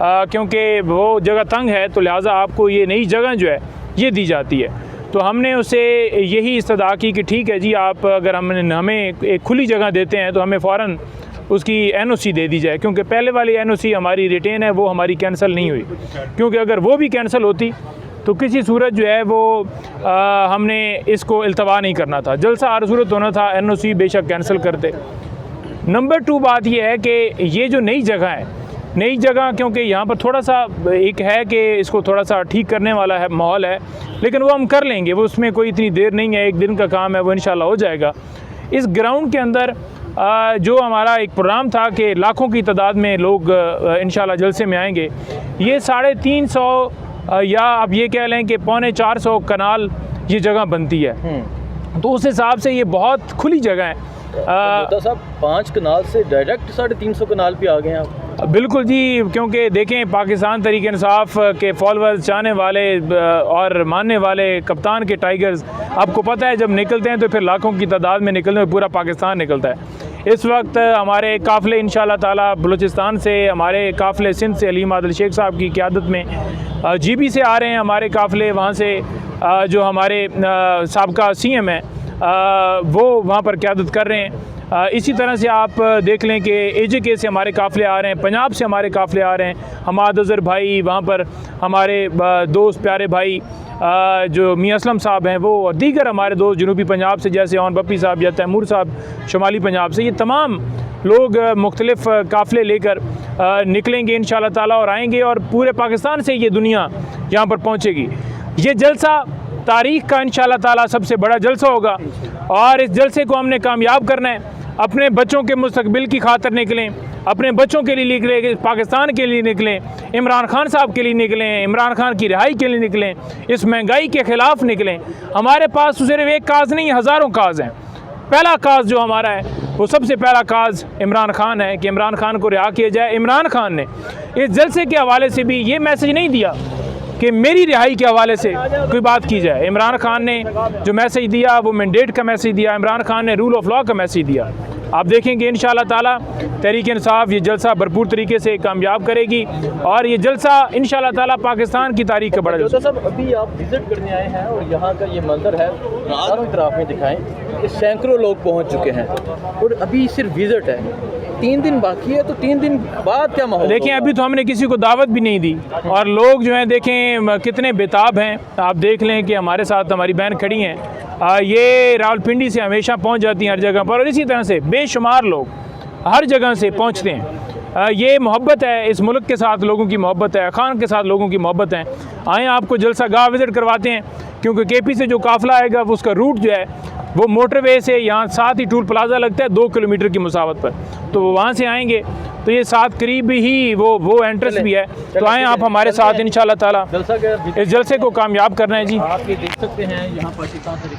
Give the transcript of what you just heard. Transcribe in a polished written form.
क्योंकि वो जगह तंग है तो लिहाजा आपको ये नई जगह जो है ये दी जाती है। तो हमने उसे यही इस्तदा की कि ठीक है जी, आप अगर हमें एक खुली जगह देते हैं तो हमें फ़ौरन उसकी NOC दे दी जाए, क्योंकि पहले वाली NOC हमारी रिटेन है, वो हमारी कैंसिल नहीं हुई, क्योंकि अगर वो भी कैंसिल होती तो किसी सूरत जो है वो हमने इसको इल्तवा नहीं करना था, जलसा हर सूरत होना था, NOC बेशक कैंसिल करते। नंबर 2 बात यह है कि ये जो नई जगह है, नई जगह क्योंकि यहाँ पर थोड़ा सा एक है कि इसको थोड़ा सा ठीक करने वाला है माहौल है, लेकिन वो हम कर लेंगे, वो उसमें कोई इतनी देर नहीं है, एक दिन का काम है, वो इंशाल्लाह हो जाएगा। इस ग्राउंड के अंदर जो हमारा एक प्रोग्राम था कि लाखों की तादाद में लोग इंशाल्लाह जलसे में आएंगे, ये 350 या आप ये कह लें कि 350 कनाल ये जगह बनती है, तो उस हिसाब से ये बहुत खुली जगह है। साहब 5 कनाल से डायरेक्ट 350 कनाल पे आ गए हैं आप? बिल्कुल जी, क्योंकि देखें पाकिस्तान तहरीक इंसाफ के फॉलोअर्स, चाहने वाले और मानने वाले कप्तान के टाइगर्स, आपको पता है जब निकलते हैं तो फिर लाखों की तादाद में निकलने में पूरा पाकिस्तान निकलता है। इस वक्त हमारे काफ़िले इंशाल्लाह ताला बलूचिस्तान से, हमारे काफ़िले सिंध से अलीम आदिल शेख साहब की क़यादत में GB से आ रहे हैं हमारे काफ़िले, वहाँ से जो हमारे साबका CM हैं वो वहाँ पर क़यादत कर रहे हैं। इसी तरह से आप देख लें कि AJK से हमारे काफ़िले आ रहे हैं, पंजाब से हमारे काफ़िले आ रहे हैं, हमाद अज़हर भाई, वहाँ पर हमारे दोस्त प्यारे भाई जो मियां असलम साहब हैं वो, और दीगर हमारे दोस्त जनूबी पंजाब से जैसे ओन बप्पी साहब या तैमूर साहब शुमाली पंजाब से, ये तमाम लोग मुख्तलिफ़ काफ़िले लेकर निकलेंगे इंशाल्लाह ताला और आएंगे, और पूरे पाकिस्तान से ये दुनिया यहाँ पर पहुँचेगी। ये जलसा तारीख़ का इंशाल्लाह ताला सबसे बड़ा जलसा होगा, और इस जलसे को हमने कामयाब करना है। अपने बच्चों के मुस्तकबिल की खातिर निकलें, अपने बच्चों के लिए निकलें, पाकिस्तान के लिए निकलें, इमरान खान साहब के लिए निकलें, इमरान खान की रिहाई के लिए निकलें, इस महंगाई के ख़िलाफ़ निकलें। हमारे पास सिर्फ एक काज नहीं, हज़ारों काज हैं। पहला काज जो हमारा है वो सबसे पहला काज इमरान खान है कि इमरान खान को रिहा किया जाए। इमरान खान ने इस जलसे के हवाले से भी ये मैसेज नहीं दिया कि मेरी रिहाई के हवाले से कोई बात की जाए। इमरान खान ने जो मैसेज दिया वो मैंडेट का मैसेज दिया, इमरान खान ने रूल ऑफ लॉ का मैसेज दिया। आप देखेंगे इंशाल्लाह ताला तहरीक इंसाफ ये जलसा भरपूर तरीके से कामयाब करेगी, और ये जलसा इंशाल्लाह ताला पाकिस्तान की तारीख का बड़ा जलसा। साहब अभी आप विज़िट करने आए हैं और यहाँ का ये मंजर है, चारों तरफ में दिखाएं कि सैकड़ों लोग पहुँच चुके हैं और अभी सिर्फ विज़िट है, 3 दिन बाकी है, तो 3 दिन बाद क्या माहौल? देखें अभी तो हमने किसी को दावत भी नहीं दी, और लोग जो हैं देखें कितने बेताब हैं। आप देख लें कि हमारे साथ हमारी बहन खड़ी हैं, ये रावलपिंडी से हमेशा पहुंच जाती हैं हर जगह पर, और इसी तरह से बेशुमार लोग हर जगह से पहुंचते हैं। ये मोहब्बत है, इस मुल्क के साथ लोगों की मोहब्बत है, खान के साथ लोगों की मोहब्बत है। आएँ आपको जलसा गाह विज़िट करवाते हैं, क्योंकि KP से जो काफ़िला आएगा वो उसका रूट जो है वो मोटरवे से यहाँ साथ ही टूल प्लाजा लगता है 2 किलोमीटर की मुसावत पर, तो वहाँ से आएंगे तो ये साथ करीब ही वो एंट्रेंस भी है। तो आएँ आप हमारे साथ इंशाल्लाह ताला इस जलसे को कामयाब करना है जी। आप ये देख सकते हैं यहाँ पाकिस्तान